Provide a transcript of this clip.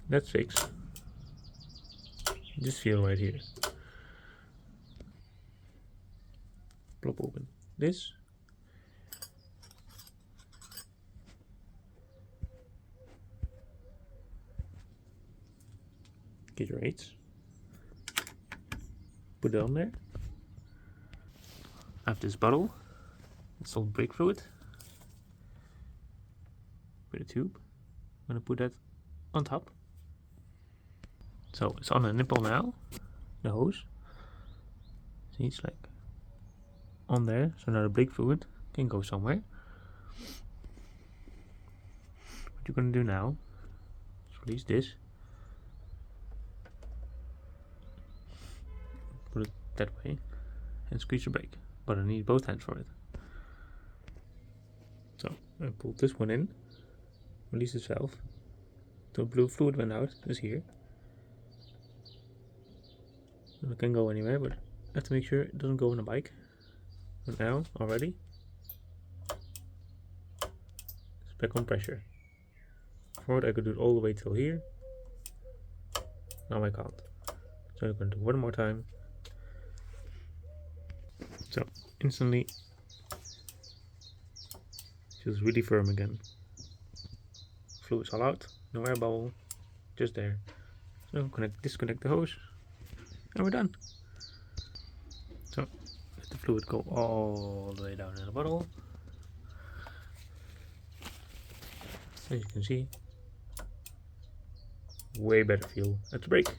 Let's fix this feel right here. Plop open this. Get your eights. Put it on there. I have this bottle. It's all brake fluid. With a tube. I'm gonna put that on top. So it's on a nipple now. The hose. See, it's like on there. So now the brake fluid can go somewhere. What you're gonna do now is release this. Put it that way and squeeze the brake. But I need both hands for it. So I pull this one in, release this valve. The blue fluid went out, is here. And it can go anywhere, but I have to make sure it doesn't go on the bike. And now, already, it's back on pressure. Before I could do it all the way till here. Now I can't. So I'm going to do one more time. So instantly feels really firm again. Fluid's all out, no air bubble, just there. So disconnect the hose, and we're done. So let the fluid go all the way down in the bottle. As you can see, way better feel at the brake.